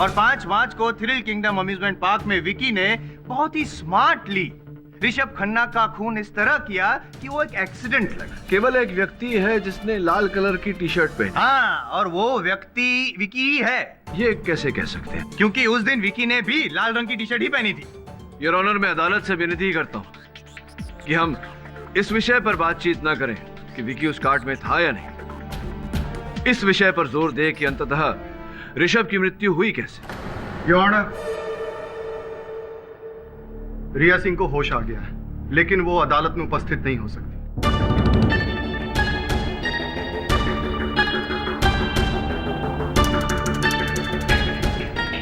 और 5 मार्च को thrill kingdom amusement park में विकी ने बहुत ही स्मार्टली ऋषभ खन्ना का खून इस तरह किया कि वो एक एक्सीडेंट लगा। केवल एक व्यक्ति है जिसने लाल कलर की टी शर्ट पहनी। हाँ, और वो व्यक्ति विकी ही है। ये कैसे कह सकते हैं? क्योंकि उस दिन विकी ने भी लाल रंग की टी शर्ट ही पहनी थी। योर ऑनर, मैं अदालत से विनती करता हूँ कि हम इस विषय पर बातचीत न करें कि विकी उस कार्ट में था या नहीं। इस विषय पर जोर दे कि अंततः ऋषभ की मृत्यु हुई कैसे। योर ऑनर, रिया सिंह को होश आ गया है, लेकिन वो अदालत में उपस्थित नहीं हो सकती।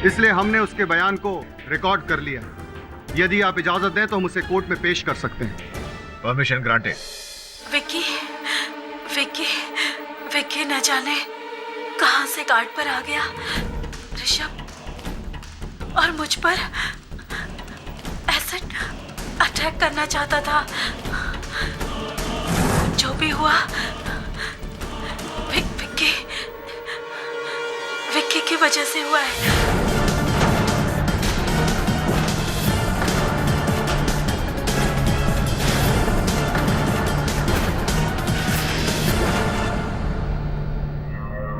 इसलिए हमने उसके बयान को रिकॉर्ड कर लिया है। यदि आप इजाजत दें तो हम उसे कोर्ट में पेश कर सकते हैं। Permission granted. विक्की विक्की विक्की न जाने कहां से गार्ड पर आ गया ऋषभ, और मुझ पर एसिड अटैक करना चाहता था। जो भी हुआ विक्की की वजह से हुआ है।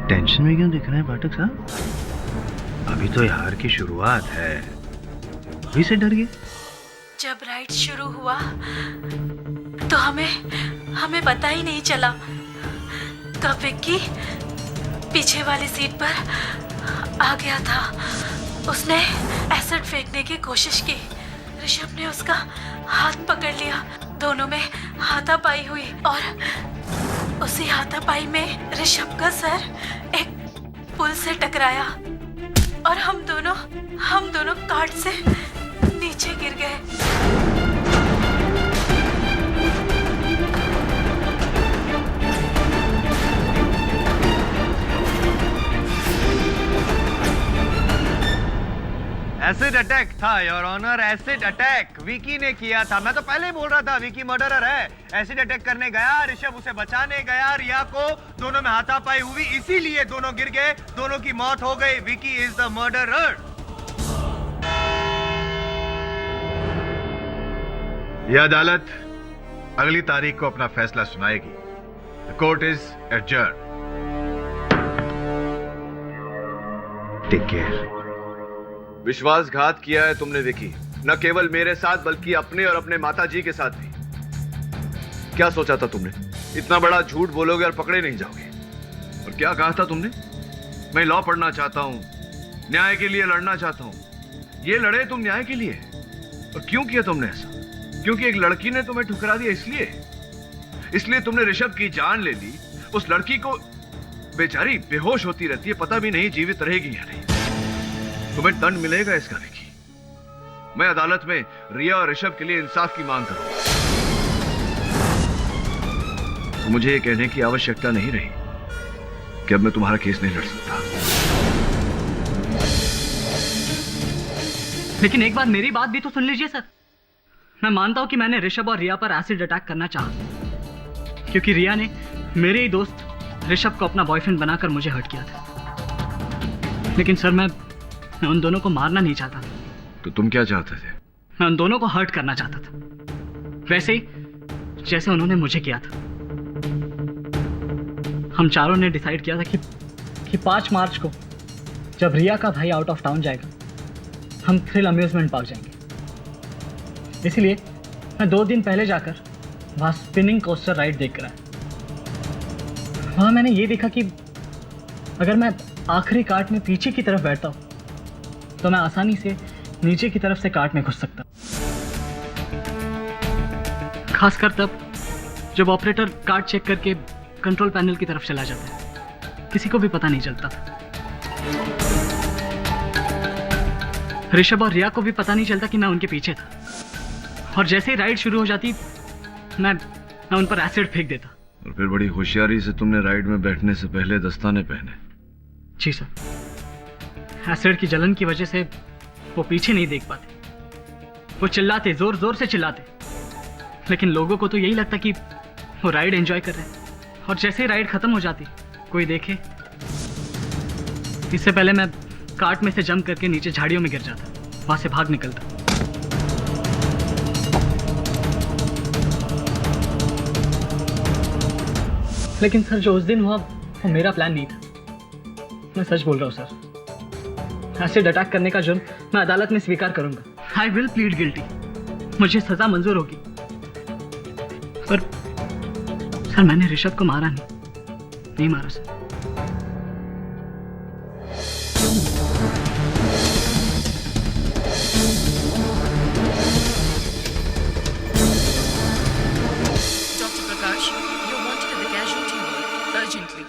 टेंशन में क्यों दिख रहे हैं पाठक साहब? अभी तो हार की शुरुआत है, अभी से डर गए? जब राइड शुरू हुआ तो हमें पता ही नहीं चला कब विक्की पीछे वाली सीट पर आ गया था। उसने एसिड फेंकने की कोशिश की। ऋषभ ने उसका हाथ पकड़ लिया। दोनों में हाथापाई हुई और उसी हाथापाई में ऋषभ का सर एक पुल से टकराया और हम दोनों कार्ट से नीचे गिर गए। एसिड अटैक था your honour, acid attack Vicky ने किया था। मैं तो पहले ही बोल रहा था विकी मर्डरर है। एसिड अटैक करने गया, ऋषभ उसे बचाने गया, रिया को दोनों में हाथापाई हुई, इसीलिए दोनों गिर गए, दोनों की मौत हो गई। Vicky is the murderer. यह अदालत अगली तारीख को अपना फैसला सुनाएगी। The court is adjourn. Take care. विश्वासघात किया है तुमने विकी, न केवल मेरे साथ बल्कि अपने और अपने माताजी के साथ भी। क्या सोचा था तुमने? इतना बड़ा झूठ बोलोगे और पकड़े नहीं जाओगे। और क्या कहा था तुमने? मैं लॉ पढ़ना चाहता हूं, न्याय के लिए लड़ना चाहता हूं। ये लड़े तुम न्याय के लिए। और क्यों किया तुमने ऐसा? क्योंकि एक लड़की ने तुम्हें ठुकरा दिया, इसलिए तुमने ऋषभ की जान ले ली। उस लड़की को बेचारी बेहोश होती रहती है, पता भी नहीं जीवित रहेगी या नहीं। तुम्हें दंड मिलेगा इसका विकी। मैं अदालत में रिया और ऋषभ के लिए इंसाफ की मांग करूंगा। तो मुझे ये कहने की आवश्यकता नहीं रही कि अब मैं तुम्हारा केस नहीं लड़ सकता। लेकिन एक बार मेरी बात भी तो सुन लीजिए सर। मैं मानता हूं कि मैंने ऋषभ और रिया पर एसिड अटैक करना चाहा, क्योंकि रिया ने मेरे ही दोस्त ऋषभ को अपना बॉयफ्रेंड बनाकर मुझे हर्ट किया था। लेकिन सर मैं उन दोनों को मारना नहीं चाहता था। तो तुम क्या चाहते थे? मैं उन दोनों को हर्ट करना चाहता था, वैसे ही जैसे उन्होंने मुझे किया था। हम चारों ने डिसाइड किया था कि 5 मार्च को जब रिया का भाई आउट ऑफ टाउन जाएगा, हम थ्रिल अम्यूजमेंट पार्क जाएंगे। इसलिए मैं 2 दिन पहले जाकर वहाँ स्पिनिंग कोस्टर राइड देख कर आया। वहाँ मैंने ये देखा कि अगर मैं आखिरी कार्ट में पीछे की तरफ बैठता हूँ तो मैं आसानी से नीचे की तरफ से कार्ट में घुस सकता। खासकर तब जब ऑपरेटर कार्ट चेक करके कंट्रोल पैनल की तरफ चला जाता है, किसी को भी पता नहीं चलता था। ऋषभ और रिया को भी पता नहीं चलता कि मैं उनके पीछे था। और जैसे ही राइड शुरू हो जाती मैं उन पर एसिड फेंक देता। और फिर बड़ी होशियारी से तुमने राइड में बैठने से पहले दस्ताने पहने। जी सर। एसिड की जलन की वजह से वो पीछे नहीं देख पाते। वो चिल्लाते, जोर जोर से चिल्लाते, लेकिन लोगों को तो यही लगता कि वो राइड एंजॉय कर रहे हैं। और जैसे ही राइड खत्म हो जाती, कोई देखे, इससे पहले मैं कार्ट में से जंप करके नीचे झाड़ियों में गिर जाता, वहां से भाग निकलता। लेकिन सर जो उस दिन हुआ वो मेरा प्लान नहीं था। मैं सच बोल रहा हूँ सर। एसिड अटैक करने का जुर्म मैं अदालत में स्वीकार करूंगा। I will plead guilty. मुझे सजा मंजूर होगी। पर सर मैंने ऋषभ को मारा नहीं मारा sir. Dr. Prakash, you're wanted at the casualty ward urgently.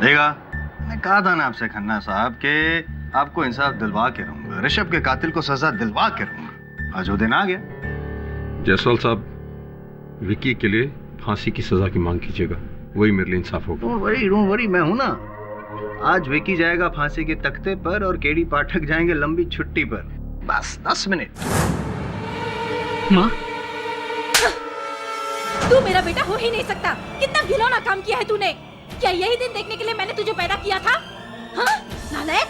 देखा, मैंने कहा था ना आपसे खन्ना साहब कि आपको इंसाफ दिलवा के रहूंगा, ऋषभ के कातिल को सजा दिलवा के रहूंगा। आज वो दिन आ गया। जायसवाल साहब, विकी के लिए फांसी की सजा की मांग कीजिएगा, वही मेरे लिए इंसाफ होगा। डोंट वरी, मैं हूं ना। आज विकी जाएगा फांसी के तख्ते पर और केडी पाठक जाएंगे लंबी छुट्टी पर। बस 10 मिनट। माँ, तू मेरा बेटा हो ही नहीं सकता। कितना घिनौना काम किया है तूने। क्या यही दिन देखने के लिए मैंने तुझे पैदा किया था? हाँ? नालायक।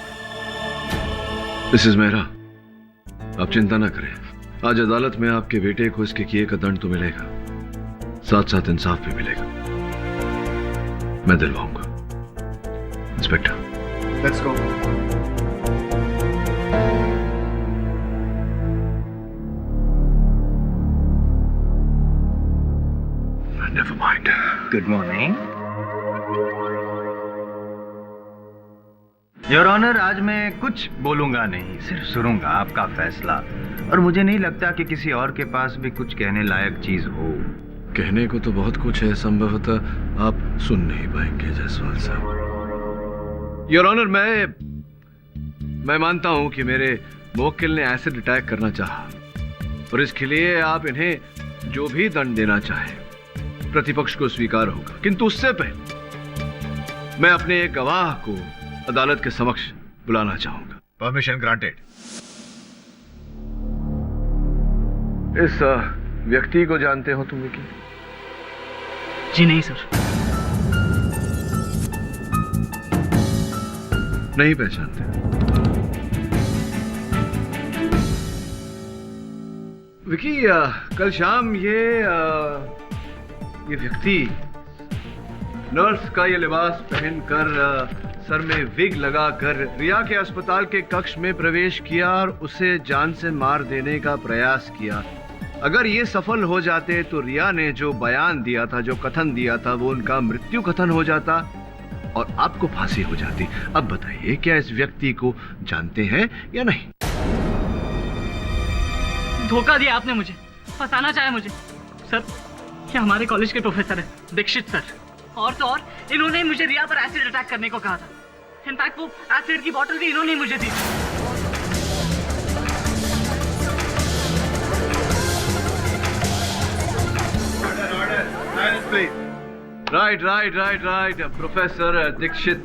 मिसेस मेहरा, आप चिंता ना करें। आज अदालत में आपके बेटे को इसके किए का दंड तो मिलेगा, साथ साथ इंसाफ भी मिलेगा। मैं दिलवाऊंगा। Inspector, let's go. Never mind. Good morning your honour. आज मैं कुछ बोलूंगा नहीं, सिर्फ सुनूंगा आपका फैसला। और मुझे नहीं लगता कि किसी और के पास भी कुछ कहने लायक चीज हो। कहने को तो बहुत कुछ है, संभवतः आप सुन नहीं पाएंगे जायसवाल साहब। योर ऑनर, मैं मानता हूं कि मेरे मुवक्किल ने एसिड अटैक करना चाहा, और इसके लिए आप इन्हें जो भी दंड देना चाहे प्रतिपक्ष को स्वीकार होगा। किंतु उससे पहले मैं अपने एक गवाह को अदालत के समक्ष बुलाना चाहूंगा। Permission granted. इस व्यक्ति को जानते हो तुम विकी? जी नहीं सर। नहीं पहचानते? विकी, कल शाम ये व्यक्ति नर्स का ये लिबास पहनकर, सर में विग लगाकर रिया के अस्पताल के कक्ष में प्रवेश किया और उसे जान से मार देने का प्रयास किया। अगर ये सफल हो जाते तो रिया ने जो बयान दिया था, जो कथन दिया था, वो उनका मृत्यु कथन हो जाता और आपको फांसी हो जाती। अब बताइए, क्या इस व्यक्ति को जानते हैं या नहीं? धोखा दिया आपने मुझे, फंसाना चाहा मुझे। सर, ये हमारे कॉलेज के प्रोफेसर है, दीक्षित सर। और तो और इन्होंने मुझे रिया पर एसिड अटैक करने को कहा था। इनफैक्ट वो एसिड की बोतल भी इन्होंने मुझे दी। Right, professor Dixit.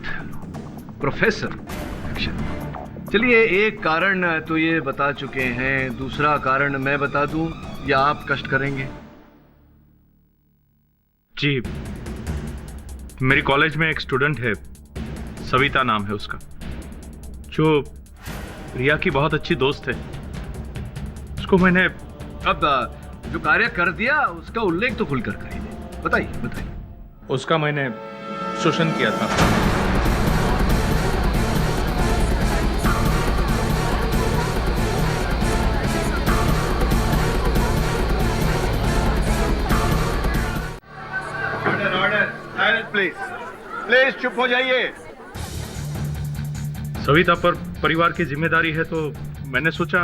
चलिए, एक कारण तो ये बता चुके हैं, दूसरा कारण मैं बता दूं या आप कष्ट करेंगे? जी, मेरी कॉलेज में एक स्टूडेंट है, सविता नाम है उसका, जो रिया की बहुत अच्छी दोस्त है। उसको मैंने अब जो कार्य कर दिया उसका उल्लेख तो खुलकर करिए। बताइए। उसका मैंने शोषण किया था। चुप हो जाइए। सविता पर परिवार की जिम्मेदारी है तो मैंने सोचा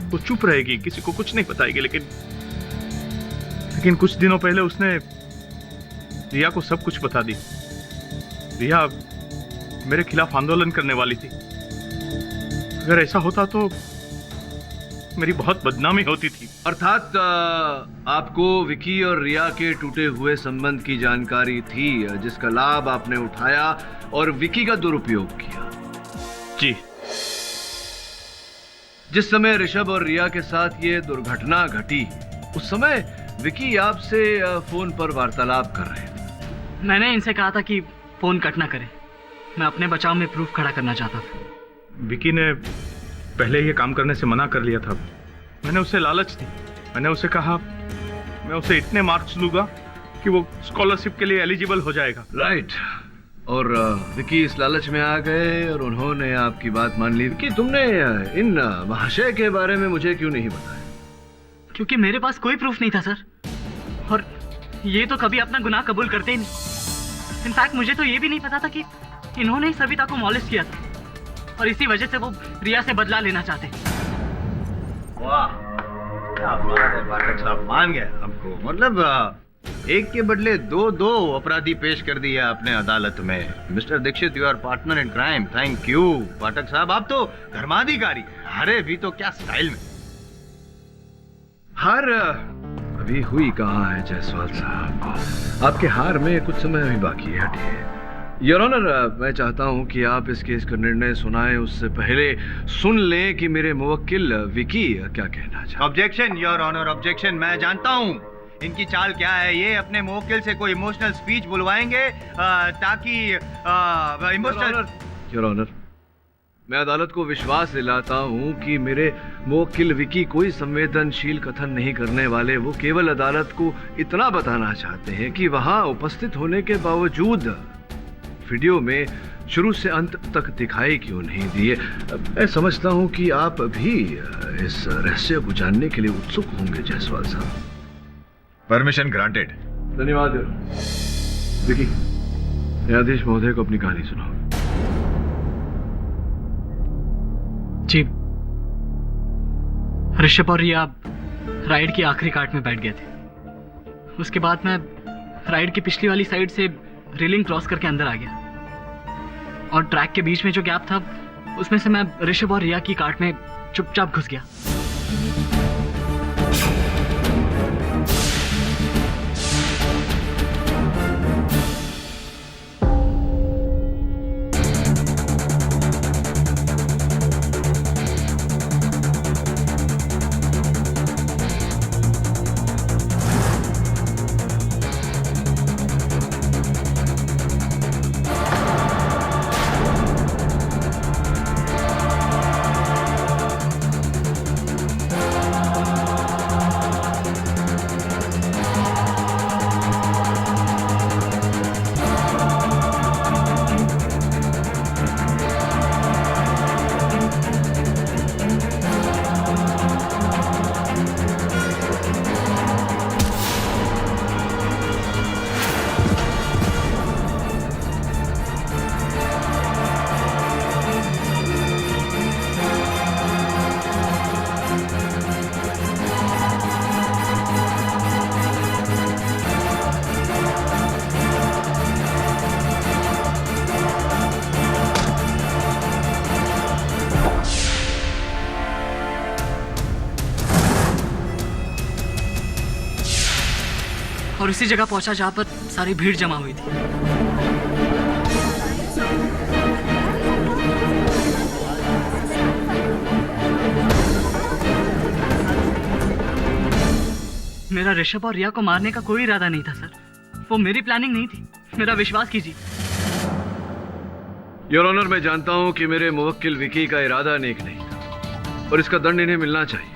वो चुप रहेगी, किसी को कुछ नहीं बताएगी, लेकिन कुछ दिनों पहले उसने रिया को सब कुछ बता दी। रिया मेरे खिलाफ आंदोलन करने वाली थी। अगर ऐसा होता तो मेरी बहुत बदनामी होती थी। अर्थात आपको विकी और रिया के टूटे हुए संबंध की जानकारी थी, जिसका लाभ आपने उठाया और विकी का दुरुपयोग किया। जी। जिस समय ऋषभ और रिया के साथ ये दुर्घटना घटी, उस समय विकी आपसे फोन पर वार्तालाप कर रहे थे। मैंने इनसे कहा था कि फोन कट ना करें, मैं अपने बचाव में प्रूफ खड़ा करना चाहता था। विकी ने पहले ये काम करने से मना कर लिया था। मैंने उसे लालच दी। मैंने उसे कहा मैं उसे इतने मार्क्स दूंगा कि वो स्कॉलरशिप के लिए एलिजिबल हो जाएगा। राइट। और विकी इस लालच में आ गए और उन्होंने आपकी बात मान ली। कि तुमने इन महाशय के बारे में मुझे क्यों नहीं बताया? क्योंकि मेरे पास कोई प्रूफ नहीं था सर, और ये तो कभी अपना गुनाह कबूल करते ही नहीं। इनफैक्ट मुझे तो ये भी नहीं पता था कि इन्होंने ही सविता को मॉलेस्ट किया था, और इसी वजह से वो रिया से बदला लेना चाहते। वाह, क्या बात है पाठक साहब, मान गए आपको। मतलब एक के बदले दो अपराधी पेश कर दिए आपने अदालत में। Mister Dixit, you are partner in crime. Thank you Pathak साहब, आप तो धर्माधिकारी। अरे भी तो क्या स्टाइल में। हार अभी हुई कहाँ है जायसवाल साहब? आपके हार में कुछ समय अभी बाकी है। हटिए। योर ऑनर, मैं चाहता हूं कि आप इस केस का निर्णय सुनाएं, उससे पहले सुन लें कि मेरे मुवक्किल विकी क्या कहना चाहते। Objection your honour, objection. मैं जानता हूं इनकी चाल क्या है। ये अपने मुवक्किल से कोई इमोशनल स्पीच बुलवाएंगे ताकि इमोशनल। योर ऑनर, मैं अदालत को विश्वास दिलाता हूं कि मेरे मुवक्किल विकी कोई संवेदनशील कथन नहीं करने वाले। वो केवल अदालत को इतना बताना चाहते हैं कि वहां उपस्थित होने के बावजूद वीडियो में शुरू से अंत तक दिखाई क्यों नहीं दिए। मैं समझता हूं कि आप भी इस रहस्य को जानने के लिए उत्सुक होंगे जायसवाल साहब। Permission granted. धन्यवाद। विकी, न्यायाधीश महोदय को अपनी कहानी सुनाओ। जी, ऋषभ और रिया राइड की आखिरी काट में बैठ गए थे। उसके बाद मैं राइड की पिछली वाली साइड से रेलिंग क्रॉस करके अंदर आ गया, और ट्रैक के बीच में जो गैप था उसमें से मैं ऋषभ और रिया की कार्ट में चुपचाप घुस गया। और इसी जगह पहुंचा जहां पर सारी भीड़ जमा हुई थी। मेरा ऋषभ और रिया को मारने का कोई इरादा नहीं था सर, वो मेरी प्लानिंग नहीं थी, मेरा विश्वास कीजिए। योर ऑनर, मैं जानता हूं कि मेरे मुवक्किल विकी का इरादा नेक नहीं था और इसका दंड इन्हें मिलना चाहिए,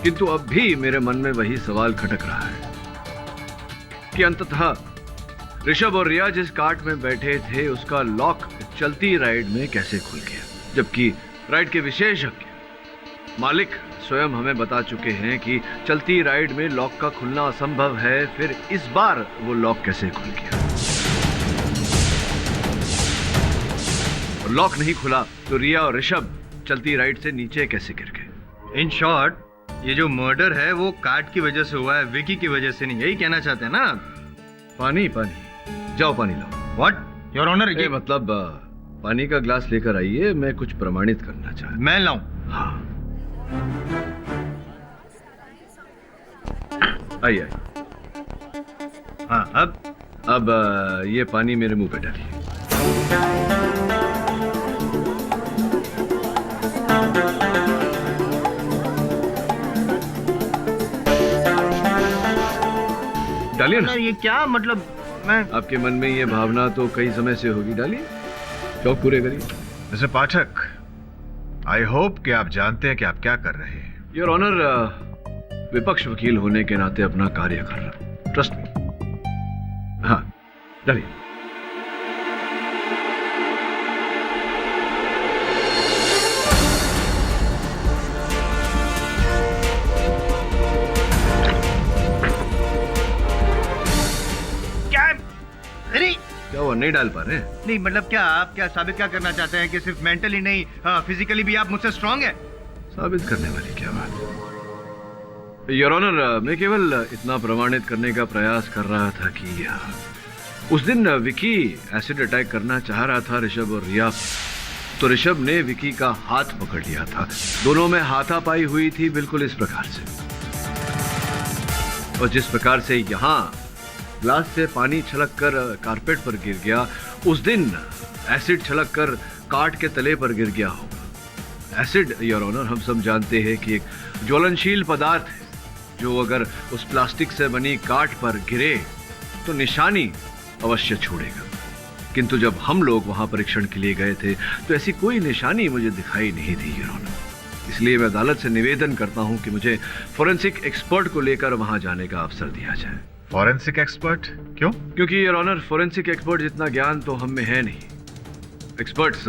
किंतु अब भी मेरे मन में वही सवाल खटक रहा है कि अंततः ऋषभ और रिया जिस कार्ट में बैठे थे उसका लॉक चलती राइड में कैसे खुल गया, जबकि राइड के विशेषज्ञ मालिक स्वयं हमें बता चुके हैं कि चलती राइड में लॉक का खुलना असंभव है, फिर इस बार वो लॉक कैसे खुल गया? और लॉक नहीं खुला तो रिया और ऋषभ चलती राइड से नीचे कैसे गिर गए? इन शॉर्ट ये जो मर्डर है वो कार्ड की वजह से हुआ है, विकी की वजह से नहीं, यही कहना चाहते हैं ना? पानी पानी, जाओ पानी लाओ। What your honour? ये मतलब पानी का ग्लास लेकर आइए, मैं कुछ प्रमाणित करना चाहता। मैं लाऊं? हाँ आइए आइए। हाँ अब ये पानी मेरे मुंह पे डालिए। डालिए ना। ये क्या मतलब? मैं आपके मन में ये भावना तो कई समय से होगी, डालिए, शौक पूरे करिए। मिस्टर पाठक, आई होप कि आप जानते हैं कि आप क्या कर रहे हैं। योर ऑनर, विपक्ष वकील होने के नाते अपना कार्य कर रहा हूं, ट्रस्ट मी। हाँ डालिए। क्या हुआ, नहीं डाल पा रहे? नहीं मतलब क्या आप क्या साबित क्या करना चाहते हैं कि सिर्फ मेंटली नहीं फिजिकली भी आप मुझसे स्ट्रांग है? साबित करने वाली क्या बात? योर ऑनर, मैं केवल इतना प्रमाणित करने का प्रयास कर रहा था कि उस दिन विकी एसिड अटैक करना चाह रहा था ऋषभ और रिया, तो ऋषभ ने विकी का हाथ पकड़ लिया था। दोनों में हाथापाई हुई थी बिल्कुल इस प्रकार से, और जिस प्रकार से यहाँ ग्लास से पानी छलककर कारपेट पर गिर गया, उस दिन एसिड छलककर काट के तले पर गिर गया होगा। एसिड योर ऑनर, हम सब जानते हैं कि एक ज्वलनशील पदार्थ है जो अगर उस प्लास्टिक से बनी काट पर गिरे तो निशानी अवश्य छोड़ेगा, किंतु जब हम लोग वहां परीक्षण के लिए गए थे तो ऐसी कोई निशानी मुझे दिखाई नहीं दी योर ऑनर। इसलिए मैं अदालत से निवेदन करता हूं कि मुझे फोरेंसिक एक्सपर्ट को लेकर वहां जाने का अवसर दिया जाए। फॉरेंसिक एक्सपर्ट क्यों? क्योंकि योर ऑनर, फोरेंसिक एक्सपर्ट जितना ज्ञान तो हम में है नहीं। एक्सपर्ट्स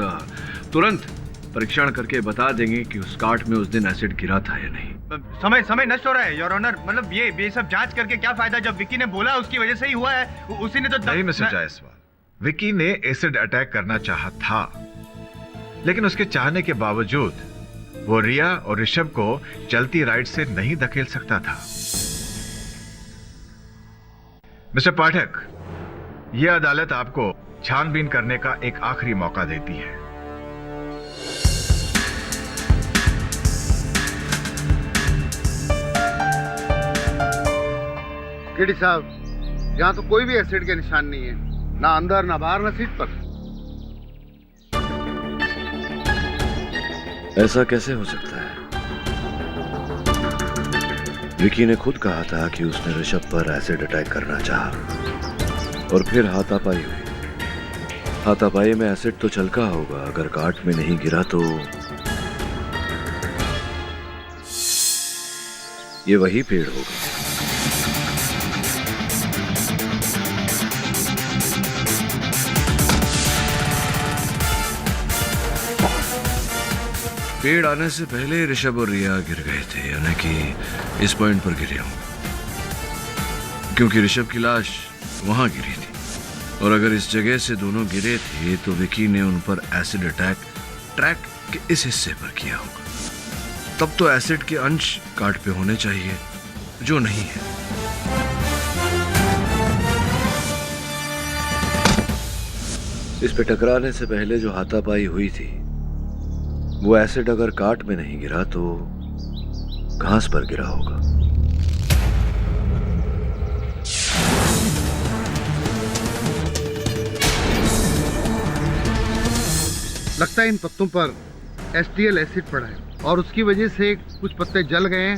तुरंत परीक्षण करके बता देंगे कि उस काट में उस दिन एसिड गिरा था या नहीं। समय नष्ट हो रहा है योर ऑनर। मतलब ये सब जांच करके क्या फायदा, जब विकी ने बोला उसकी वजह से ही हुआ है, उसी ने तो नहीं मिस्टर जायसवाल, विकी ने एसिड अटैक करना चाहा था, लेकिन उसके चाहने के बावजूद वो रिया और ऋषभ को चलती राइड से नहीं धकेल सकता था। मिस्टर पाठक, यह अदालत आपको छानबीन करने का एक आखिरी मौका देती है। केडी साहब, यहाँ तो कोई भी एसिड के निशान नहीं है, ना अंदर ना बाहर ना सीट पर। ऐसा कैसे हो सकता है? विकी ने खुद कहा था कि उसने ऋषभ पर एसिड अटैक करना चाहा और फिर हाथापाई हुई। हाथापाई में एसिड तो छलका होगा, अगर काट में नहीं गिरा तो ये वही पेड़ होगा। पेड़ आने से पहले ऋषभ और रिया गिर गए थे, यानी कि इस पॉइंट पर गिरे हों, क्योंकि ऋषभ की लाश वहां गिरी थी, और अगर इस जगह से दोनों गिरे थे तो विकी ने उन पर एसिड अटैक ट्रैक के इस हिस्से पर किया होगा। तब तो एसिड के अंश काट पे होने चाहिए, जो नहीं है। इस पे टकराने से पहले जो हाथापाई हुई थी, वो एसिड अगर काट में नहीं गिरा तो घास पर गिरा होगा। लगता है इन पत्तों पर एसटीएल एसिड पड़ा है और उसकी वजह से कुछ पत्ते जल गए हैं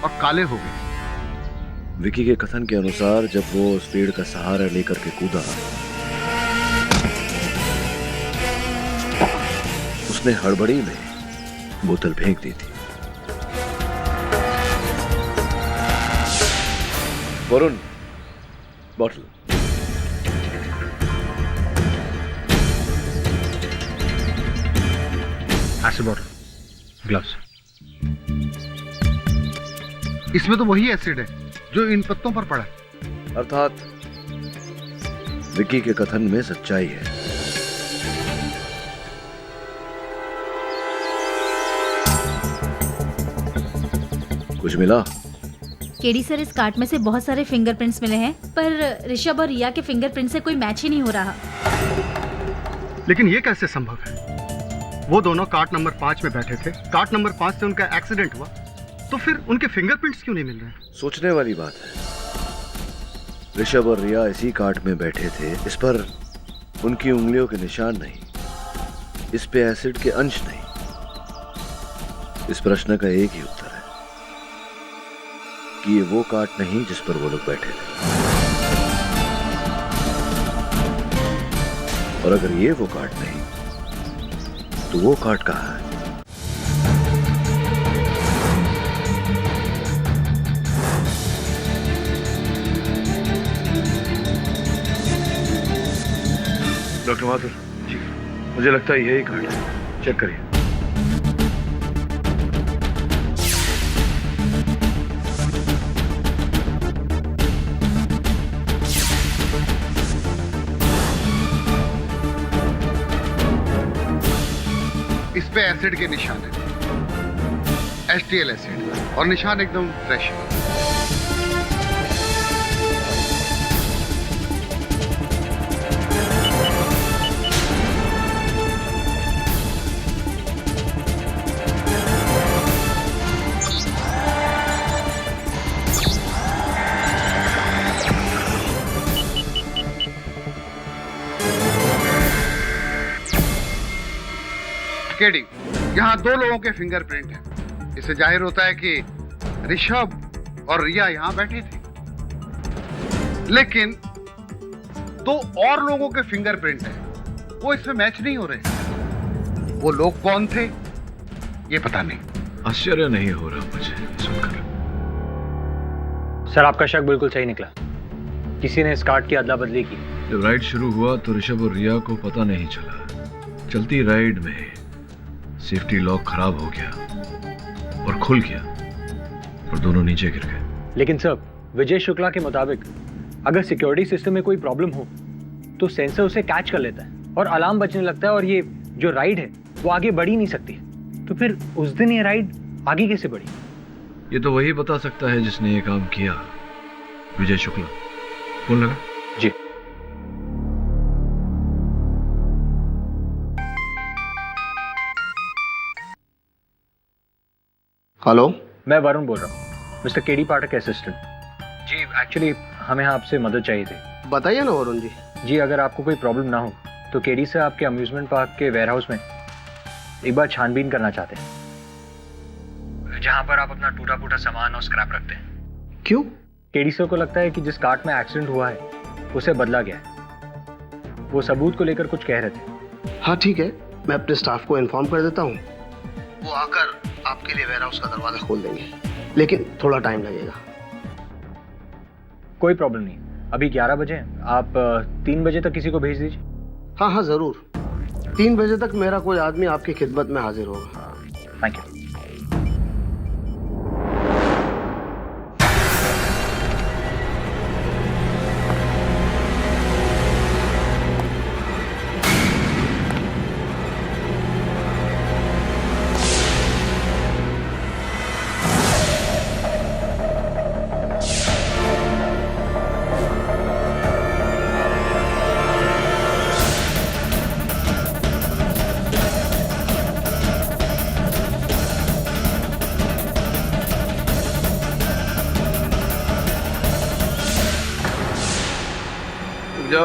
और काले हो गए। विकी के कथन के अनुसार जब वो उस पेड़ का सहारा लेकर के कूदा, उसने हड़बड़ी में बोतल फेंक दी थी। Varun, bottle. Acid bottle. Gloves. इसमें तो वही एसिड है जो इन पत्तों पर पड़ा। अर्थात विकी के कथन में सच्चाई है। कुछ मिला? केडी सर, इस कार्ट में से बहुत सारे फिंगरप्रिंट्स मिले हैं, पर ऋषभ और रिया के फिंगरप्रिंट से कोई मैच ही नहीं हो रहा। लेकिन ये कैसे संभव है? वो दोनों कार्ट नंबर 5 में बैठे थे, कार्ट नंबर 5 से उनका एक्सीडेंट हुआ, तो फिर उनके फिंगरप्रिंट्स क्यों नहीं मिल रहे? सोचने वाली बात है। ऋषभ और रिया इसी कार्ट में बैठे थे, इस पर उनकी उंगलियों के निशान नहीं, इस पे एसिड के अंश नहीं। इस प्रश्न का एक ही उत्तर है कि ये वो कार्ट नहीं जिस पर वो लोग बैठे थे। और अगर ये वो कार्ट नहीं, तो वो कार्ट कहां है? डॉक्टर माथुर जी, मुझे लगता है यही कार्ड है, चेक करिए। इस पे एसिड के निशान है, HTL एसिड, और निशान एकदम फ्रेश है। केडी, यहाँ 2 लोगों के फिंगरप्रिंट हैं। इससे जाहिर होता है कि ऋषभ और रिया यहाँ बैठे थे, लेकिन 2 और लोगों के फिंगरप्रिंट हैं, वो इसमें मैच नहीं हो रहे। वो लोग कौन थे ये पता नहीं। आश्चर्य नहीं हो रहा मुझे सुनकर। सर, आपका शक बिल्कुल सही निकला। किसी ने इस कार्ड की अदला बदली की। जब राइड शुरू हुआ तो ऋषभ और रिया को पता नहीं चला। चलती राइड में सेफ्टी लॉक खराब हो गया और खुल गया और दोनों नीचे गिर गए। लेकिन सर, विजय शुक्ला के मुताबिक अगर सिक्योरिटी सिस्टम में कोई प्रॉब्लम हो तो सेंसर उसे कैच कर लेता है और अलार्म बजने लगता है, और ये जो राइड है वो आगे बढ़ ही नहीं सकती। तो फिर उस दिन ये राइड आगे कैसे बढ़ी? ये तो वही बता सकता है जिसने ये काम किया, विजय शुक्ला। फोन लगा? जी। हेलो, मैं वरुण बोल रहा हूँ, मिस्टर केडी पाठक असिस्टेंट। जी, एक्चुअली हमें आपसे मदद चाहिए थी। बताइए ना वरुण जी। जी, अगर आपको कोई प्रॉब्लम ना हो तो केडी से आपके अम्यूजमेंट पार्क के वेयरहाउस में एक बार छानबीन करना चाहते हैं, जहां पर आप अपना टूटा फूटा सामान और स्क्रैप रखते हैं। क्यों? केडी सर को लगता है कि जिस कार्ट में एक्सीडेंट हुआ है उसे बदला गया है। वो सबूत को लेकर कुछ कह रहे थे। हाँ ठीक है, मैं अपने स्टाफ को इन्फॉर्म कर देता हूँ, वो आकर आपके लिए वेयरहाउस का दरवाजा खोल देंगे, लेकिन थोड़ा टाइम लगेगा। कोई प्रॉब्लम नहीं। अभी 11 बजे हैं, आप 3 बजे तक किसी को भेज दीजिए। हाँ हाँ जरूर, 3 बजे तक मेरा कोई आदमी आपकी खिदमत में हाजिर होगा। Thank you.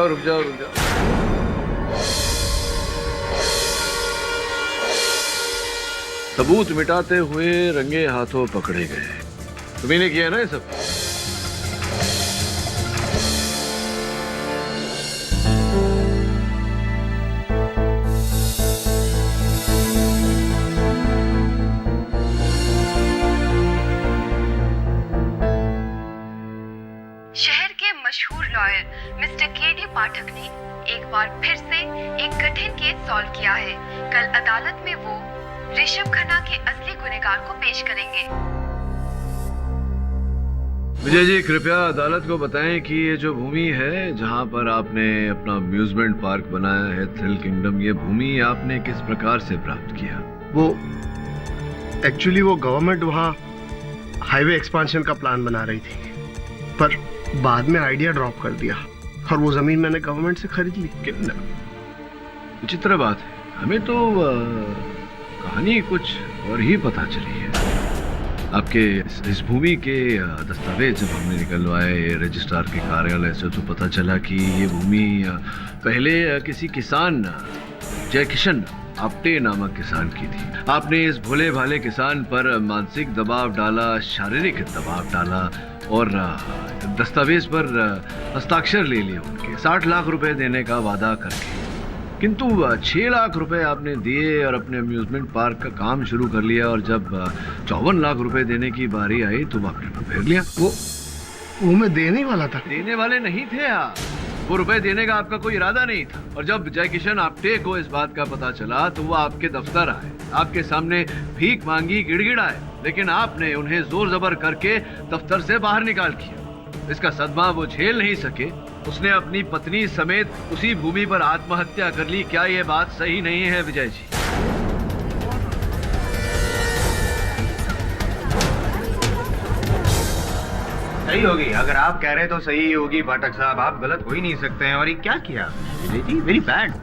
रुक जाओ। सबूत मिटाते हुए रंगे हाथों पकड़े गए। तुम्ही ने किया ना ये सब? शहर के मशहूर लॉयर मिस्टर केडी पाठक ने एक बार फिर से एक कठिन केस सॉल्व किया है। कल अदालत में वो ऋषभ खन्ना के असली गुनहगार को पेश करेंगे। विजय जी, कृपया अदालत को बताएं कि ये जो भूमि है जहां पर आपने अपना अम्यूजमेंट पार्क बनाया है, थ्रिल किंगडम, ये भूमि आपने किस प्रकार से प्राप्त किया? वो एक्चुअली वो गवर्नमेंट वहाँ हाईवे एक्सपांशन का प्लान बना रही थी, पर बाद में आइडिया ड्रॉप कर दिया और वो जमीन मैंने गवर्नमेंट से खरीद ली। कितना विचित्र बात है, हमें तो कहानी कुछ और ही पता चली है। आपके इस भूमि के दस्तावेज जब हमने निकलवाए रजिस्ट्रार के कार्यालय से, तो पता चला कि ये भूमि पहले किसी किसान जय किशन आपटे नामक किसान की थी। आपने इस भोले भाले किसान पर मानसिक दबाव डाला, शारीरिक दबाव डाला और दस्तावेज पर हस्ताक्षर ले लिए उनके, 60 लाख रुपए देने का वादा करके। किंतु 6 लाख रुपए आपने दिए और अपने अम्यूजमेंट पार्क का काम शुरू कर लिया, और जब 54 लाख रुपए देने की बारी आई तो आपने फेर लिया। वो मैं देने वाला था। देने वाले नहीं थे आप, वो रुपए देने का आपका कोई इरादा नहीं था। और जब जय किशन आपटे को इस बात का पता चला तो वो आपके दफ्तर आए, आपके सामने भीख मांगी, गिड़गिड़ाए, लेकिन आपने उन्हें जोर जबर करके दफ्तर से बाहर निकाल दिया। इसका सदमा वो झेल नहीं सके, उसने अपनी पत्नी समेत उसी भूमि पर आत्महत्या कर ली। क्या ये बात सही नहीं है विजय जी? सही होगी, अगर आप कह रहे तो सही होगी पाठक साहब, आप गलत हो ही नहीं सकते हैं। और ये क्या किया विजय जी? Very bad.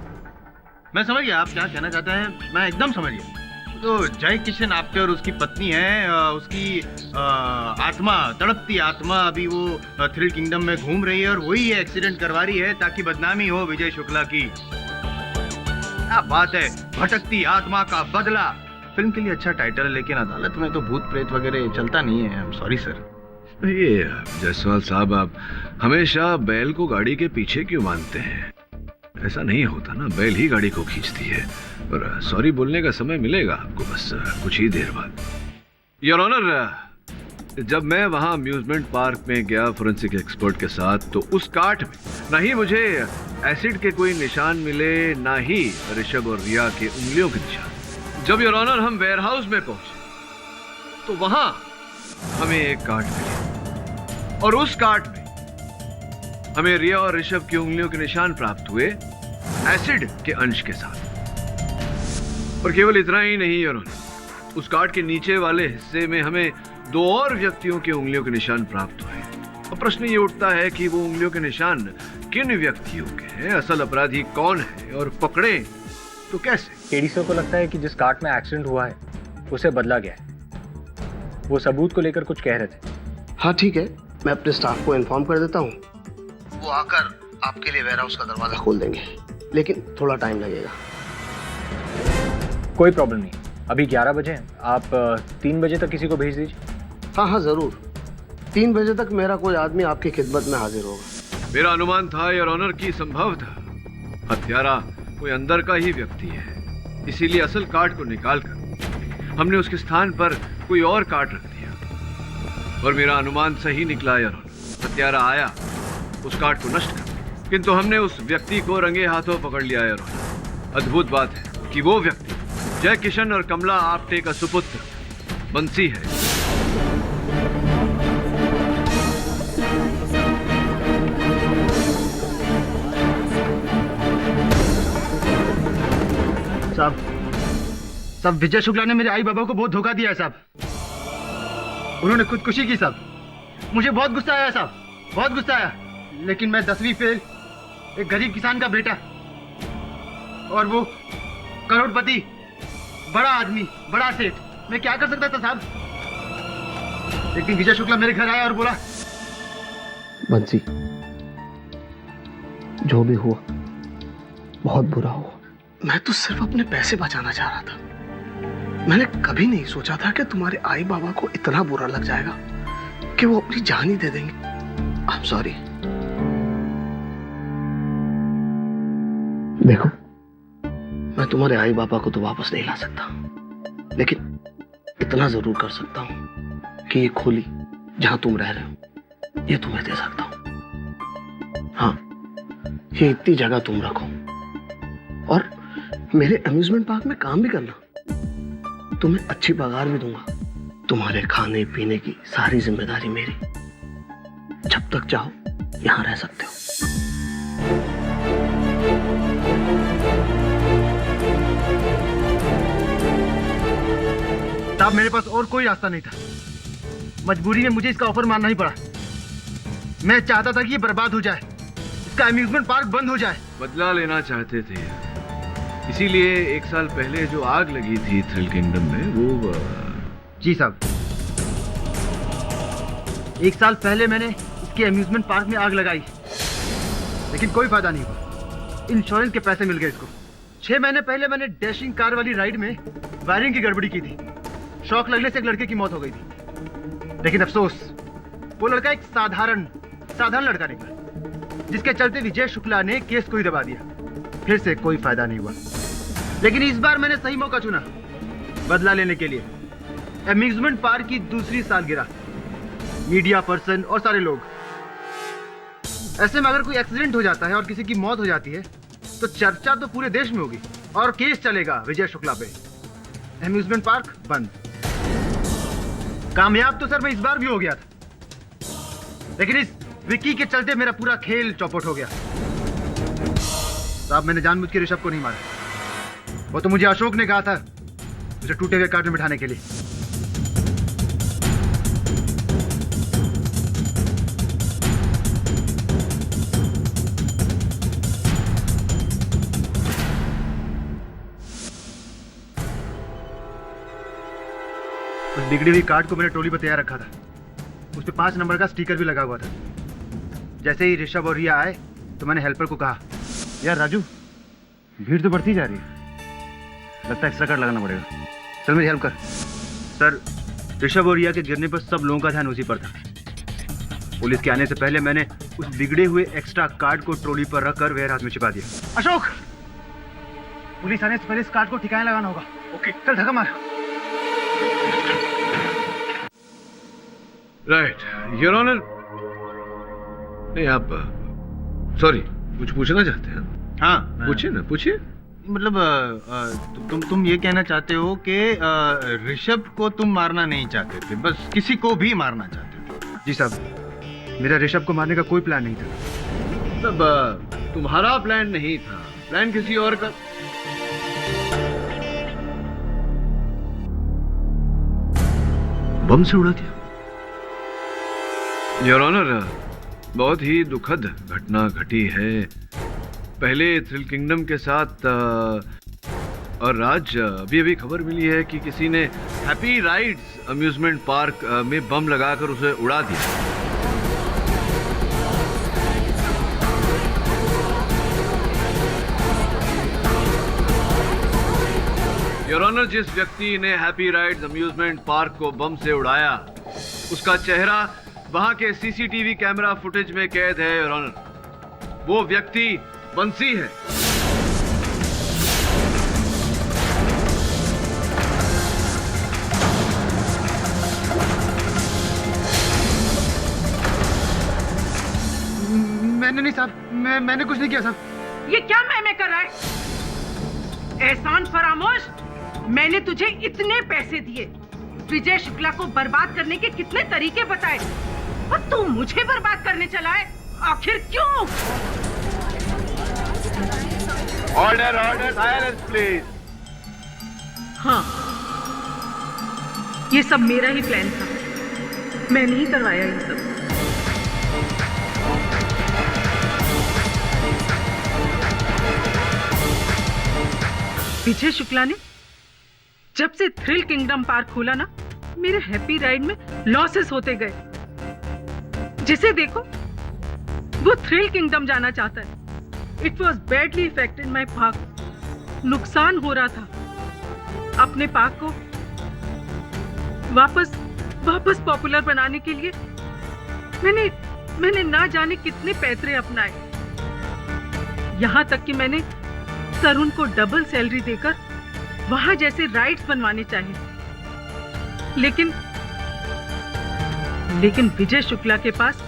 मैं समझ गया आप क्या कहना चाहते हैं, मैं एकदम समझ गया। तो जय किशन आपटे और उसकी पत्नी है, उसकी आत्मा, तड़पती आत्मा अभी वो थ्रिल किंगडम में घूम रही है और वही ये एक्सीडेंट करवा रही है ताकि बदनामी हो विजय शुक्ला की। क्या बात है, भटकती आत्मा का बदला। फिल्म के लिए अच्छा टाइटल है, लेकिन अदालत में तो भूत प्रेत वगैरह चलता नहीं है। I am sorry sir. ये जायसवाल साहब, आप हमेशा बैल को गाड़ी के पीछे क्यों मानते हैं? ऐसा नहीं होता ना, बैल ही गाड़ी को खींचती है। और सॉरी बोलने का समय मिलेगा आपको बस कुछ ही देर बाद। योर ऑनर, जब मैं वहां अम्यूजमेंट पार्क में गया फोरेंसिक एक्सपर्ट के साथ, तो उस काट में ना ही मुझे एसिड के कोई निशान मिले, ना ही ऋषभ और रिया के उंगलियों के निशान। जब योर ऑनर हम वेयरहाउस में पहुंचे तो वहां हमें एक काट मिली, और उस काट में हमें रिया और ऋषभ की उंगलियों के निशान प्राप्त हुए एसिड के अंश के साथ। और केवल इतना ही नहीं योर ऑनर, उस काट के नीचे वाले हिस्से में हमें 2 और व्यक्तियों की उंगलियों के निशान प्राप्त हुए। अब प्रश्न ये उठता है कि वो उंगलियों के निशान किन व्यक्तियों के हैं, असल अपराधी कौन है, और पकड़े तो कैसे? एडीसी को लगता है कि जिस काट में एक्सीडेंट हुआ है उसे बदला गया है। वो सबूत को लेकर कुछ कह रहे थे। हाँ ठीक है, मैं अपने स्टाफ को इन्फॉर्म कर देता हूँ, वो आकर आपके लिए वेयरहाउस का दरवाजा खोल देंगे, लेकिन थोड़ा टाइम लगेगा। कोई प्रॉब्लम नहीं, अभी 11 बजे हैं, आप 3 बजे तक किसी को भेज दीजिए। हाँ जरूर, 3 बजे तक मेरा कोई आदमी आपकी खिदमत में हाजिर होगा। मेरा अनुमान था योर ऑनर की संभव था हत्यारा कोई अंदर का ही व्यक्ति है, इसीलिए असल काट को निकालकर हमने उसके स्थान पर कोई और काट रख दिया। और मेरा अनुमान सही निकला योर ऑनर, हत्यारा आया, उस काट को नष्ट कर, किंतु हमने उस व्यक्ति को रंगे हाथों पकड़ लिया योर ऑनर। अद्भुत बात है कि वो व्यक्ति जय किशन और कमला आपटे का सुपुत्र बंसी है। साहब विजय शुक्ला ने मेरे आई बाबा को बहुत धोखा दिया है साहब। उन्होंने खुदकुशी की साहब। मुझे बहुत गुस्सा आया साहब, बहुत गुस्सा आया, लेकिन मैं 10वीं फेल, एक गरीब किसान का बेटा, और वो करोड़पति, बड़ा आदमी, बड़ा सेठ, मैं क्या कर सकता था साहब? लेकिन विजय शुक्ला मेरे घर आया और बोला, बंसी, जो भी हुआ बहुत बुरा हुआ। मैं तो सिर्फ अपने पैसे बचाना चाह रहा था। मैंने कभी नहीं सोचा था कि तुम्हारे आई बाबा को इतना बुरा लग जाएगा कि वो अपनी जान ही दे देंगे। I am sorry. देखो, मैं तुम्हारे आई बाबा को तो वापस नहीं ला सकता, लेकिन इतना जरूर कर सकता हूं कि ये खोली जहां तुम रह रहे हो ये तुम्हें दे सकता हूं। हाँ, ये इतनी जगह तुम रखो और मेरे अम्यूजमेंट पार्क में काम भी करना। तुम्हें अच्छी पगार भी दूंगा। तुम्हारे खाने पीने की सारी जिम्मेदारी मेरी। जब तक चाहो यहां रह सकते हो। साहब मेरे पास और कोई रास्ता नहीं था, मजबूरी में मुझे इसका ऑफर मानना ही पड़ा। मैं चाहता था कि ये बर्बाद हो जाए, इसका अम्यूजमेंट पार्क बंद हो जाए। बदला लेना चाहते थे, इसीलिए 1 साल पहले जो आग लगी थी थ्रिल किंगडम में वो जी साहब, 1 साल पहले मैंने इसके अम्यूजमेंट पार्क में आग लगाई, लेकिन कोई फायदा नहीं हुआ। इंश्योरेंस के पैसे मिल गए इसको। 6 महीने पहले मैंने डैशिंग कार वाली राइड में वायरिंग की गड़बड़ी की थी। शॉक लगने से एक लड़के की मौत हो गई थी, लेकिन अफसोस वो लड़का एक साधारण लड़का निकला, जिसके चलते विजय शुक्ला ने केस को ही दबा दिया। फिर से कोई फायदा नहीं हुआ, लेकिन इस बार मैंने सही मौका चुना बदला लेने के लिए। अम्यूजमेंट पार्क की दूसरी सालगिरह, मीडिया पर्सन और सारे लोग। ऐसे में अगर कोई एक्सीडेंट हो जाता है और किसी की मौत हो जाती है तो चर्चा तो पूरे देश में होगी और केस चलेगा विजय शुक्ला पे। अम्यूजमेंट पार्क बंद। कामयाब तो सर मैं इस बार भी हो गया था, लेकिन इस विक्की के चलते मेरा पूरा खेल चौपट हो गया। साहब मैंने जानबूझ के ऋषभ को नहीं मारा, वो तो मुझे अशोक ने कहा था उसे टूटे हुए कार्ड में बिठाने के लिए। उस बिगड़ी हुई कार्ड को मैंने ट्रॉली पर तैयार रखा था, उस पे 5 नंबर का स्टिकर भी लगा हुआ था। जैसे ही ऋषभ और रिया आए तो मैंने हेल्पर को कहा, यार राजू भीड़ तो बढ़ती जा रही है, लगता है एक्स्ट्रा कार्ड लगाना पड़ेगा, चल मेरी हेल्प कर। सर ऋषभ और रिया के गिरने पर सब लोगों का ध्यान उसी पर था। पुलिस के आने से पहले मैंने उस बिगड़े हुए एक्स्ट्रा कार्ड को ट्रॉली पर रखकर वेयर हाउस में छिपा दिया। अशोक, पुलिस आने से पहले इस कार्ड को ठिकाने लगाना होगा। ओके चल धक्का मार। Right your honour. नहीं आप सॉरी कुछ पूछना चाहते हैं? हाँ पूछिए ना, पूछिए। मतलब तुम ये कहना चाहते हो कि ऋषभ को तुम मारना नहीं चाहते थे, बस किसी को भी मारना चाहते थे? जी साहब, मेरा ऋषभ को मारने का कोई प्लान नहीं था। मतलब तुम्हारा प्लान नहीं था, प्लान किसी और का। बम से उड़ा दिया। योर ऑनर, बहुत ही दुखद घटना घटी है। पहले थ्रिल किंगडम के साथ और राज अभी खबर मिली है कि किसी ने हैप्पी राइड्स अम्यूजमेंट पार्क में बम लगाकर उसे उड़ा दिया। योर ऑनर, जिस व्यक्ति ने हैप्पी राइड्स अम्यूजमेंट पार्क को बम से उड़ाया उसका चेहरा वहां के सीसीटीवी कैमरा फुटेज में कैद है। योर ऑनर, वो व्यक्ति बंसी है। मैंने नहीं साहब, मैंने कुछ नहीं किया साहब। ये क्या मैं कर रहा है? एहसान फरामोश, मैंने तुझे इतने पैसे दिए, विजय शुक्ला को बर्बाद करने के कितने तरीके बताए, और तू मुझे बर्बाद करने चला है। आखिर क्यों? Order order, silence please. हाँ, ये सब मेरा ही प्लान था, मैंने ही करवाया ये सब। विजय शुक्ला ने जब से थ्रिल किंगडम पार्क खोला ना, मेरे हैप्पी राइड में लॉसेस होते गए। जिसे देखो वो थ्रिल किंगडम जाना चाहता है। It was badly affected my park. नुकसान हो रहा था। अपने पार्क को वापस पॉपुलर बनाने के लिए मैंने ना जाने कितने पैतरे अपनाए। यहां तक कि मैंने तरुण को डबल सैलरी देकर वहां जैसे राइड्स बनवाने चाहिए। लेकिन विजय शुक्ला के पास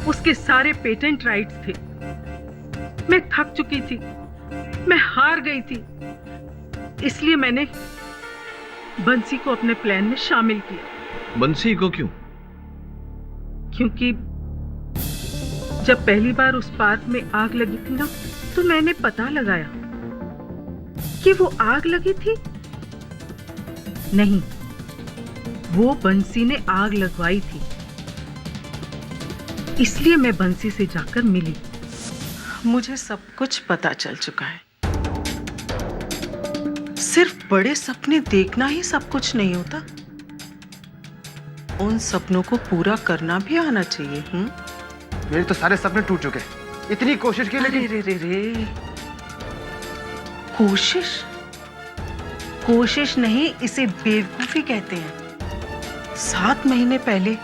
उसके सारे पेटेंट राइट्स थे। मैं थक चुकी थी, मैं हार गई थी। इसलिए मैंने बंसी को अपने प्लान में शामिल किया। बंसी को क्यों? क्योंकि जब पहली बार उस पार्क में आग लगी थी ना, तो मैंने पता लगाया कि वो आग लगी थी नहीं, वो बंसी ने आग लगवाई थी। इसलिए मैं बंसी से जाकर मिली। मुझे सब कुछ पता चल चुका है। सिर्फ बड़े सपने देखना ही सब कुछ नहीं होता, उन सपनों को पूरा करना भी आना चाहिए। मेरे तो सारे सपने टूट चुके, इतनी कोशिश की लेकिन रे कोशिश नहीं, इसे बेवकूफी कहते हैं। 7 महीने पहले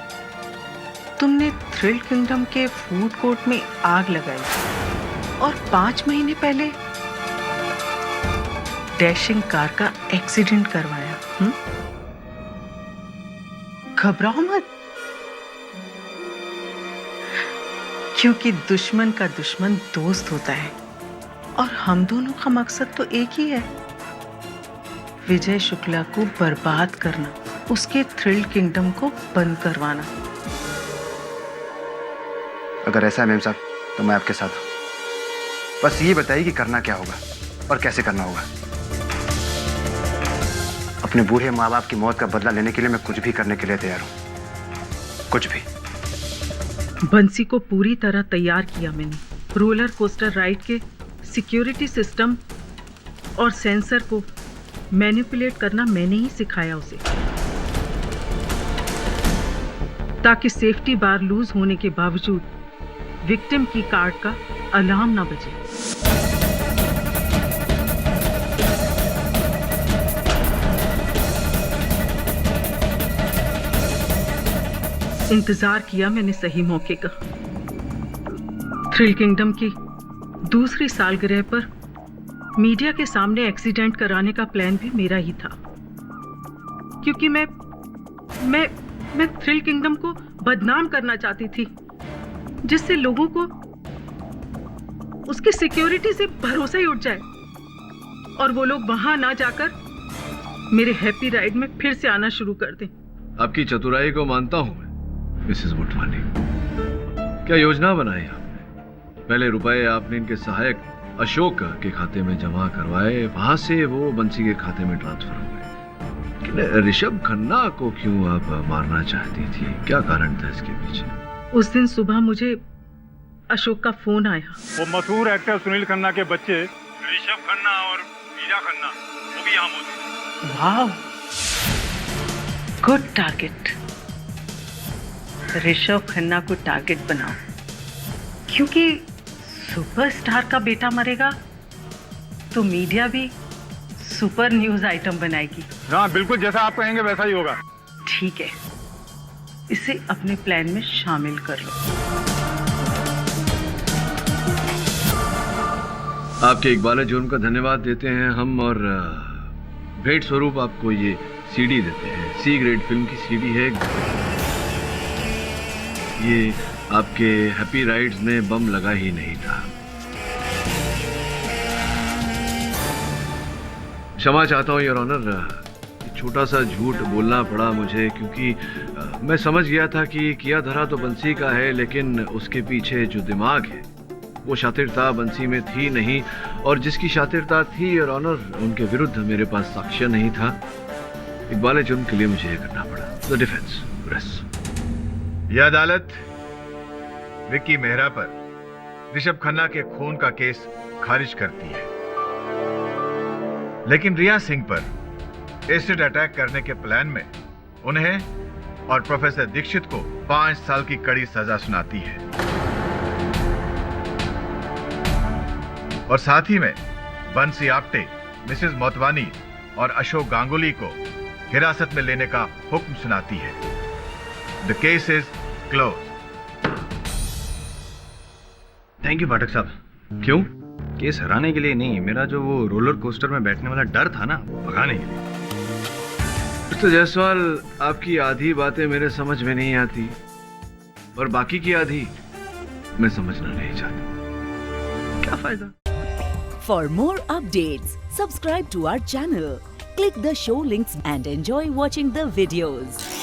तुमने थ्रिल किंगडम के फूड कोर्ट में आग लगाई और 5 महीने पहले डैशिंग कार का एक्सीडेंट करवाया। घबराओ मत, क्योंकि दुश्मन का दुश्मन दोस्त होता है और हम दोनों का मकसद तो एक ही है, विजय शुक्ला को बर्बाद करना, उसके थ्रिल किंगडम को बंद करवाना। अगर ऐसा है मेम साहब तो मैं आपके साथ हूं। बस ये बताइए कि करना क्या होगा और कैसे करना होगा। अपने बूढ़े माँ बाप की मौत का बदला लेने के लिए मैं कुछ भी करने के लिए तैयार हूं, कुछ भी। बंसी को पूरी तरह तैयार किया मैंने। रोलर कोस्टर राइड के सिक्योरिटी सिस्टम और सेंसर को मैनिपुलेट करना मैंने ही सिखाया उसे, ताकि सेफ्टी बार लूज होने के बावजूद विक्टिम की कार्ड का अलार्म ना बजे। इंतजार किया मैंने सही मौके का। थ्रिल किंगडम की दूसरी सालगिरह पर मीडिया के सामने एक्सीडेंट कराने का प्लान भी मेरा ही था, क्योंकि मैं थ्रिल किंगडम को बदनाम करना चाहती थी, जिससे लोगों को उसकी सिक्योरिटी से भरोसा ही उठ जाए और वो लोग वहां ना जाकर मेरे हैप्पी राइड में फिर से आना शुरू कर दें। आपकी चतुराई को मानता हूं मैं, मिसेस मोटवानी। क्या योजना बनाई आपने? पहले रुपए आपने इनके सहायक अशोक के खाते में जमा करवाए, वहां से वो बंसी के खाते में ट्रांसफर हो गए। ऋषभ खन्ना को क्यों आप मारना चाहती थी? क्या कारण था इसके पीछे? उस दिन सुबह मुझे अशोक का फोन आया। वो मशहूर एक्टर सुनील खन्ना के बच्चे ऋषभ खन्ना और मीरा खन्ना वो भी यहाँ मौजूद। वाह, गुड टारगेट। ऋषभ खन्ना को टारगेट बनाओ, क्योंकि सुपरस्टार का बेटा मरेगा तो मीडिया भी सुपर न्यूज आइटम बनाएगी। हाँ बिल्कुल, जैसा आप कहेंगे वैसा ही होगा। ठीक है, इसे अपने प्लान में शामिल कर लो। आपके इकबाल जुर्म का धन्यवाद देते हैं हम, और भेंट स्वरूप आपको ये सीडी देते हैं। सी ग्रेड फिल्म की सीडी है ये। आपके हैप्पी राइड्स में बम लगा ही नहीं था। क्षमा चाहता हूं योर ऑनर, छोटा सा झूठ बोलना पड़ा मुझे, क्योंकि मैं समझ गया था कि किया धरा तो बंसी का है, लेकिन उसके पीछे जो दिमाग है वो शातिरता बंसी में थी नहीं, और जिसकी शातिरता थी योर ऑनर, उनके विरुद्ध मेरे पास साक्ष्य नहीं था। इकबाल जुर्म के लिए मुझे ये करना पड़ा। The defence press. यह अदालत विक्की मेहरा पर ऋषभ खन्ना के खून का केस खारिज करती है, लेकिन रिया सिंह पर एसिड अटैक करने के प्लान में उन्हें और प्रोफेसर दीक्षित को 5 साल की कड़ी सजा सुनाती है, और साथ ही में बंसी आप्टे, मिसेस मोटवानी और अशोक गांगुली को हिरासत में लेने का हुक्म सुनाती है। The case is close. Thank you Pathak साहब। क्यों? केस हराने के लिए नहीं, मेरा जो वो रोलर कोस्टर में बैठने वाला डर था ना, भगाने के लिए। मिस्टर जायसवाल, आपकी आधी बातें मेरे समझ में नहीं आती और बाकी की आधी मैं समझना नहीं चाहता। क्या फायदा? For more updates, subscribe to our channel, Click the show links and enjoy watching the videos.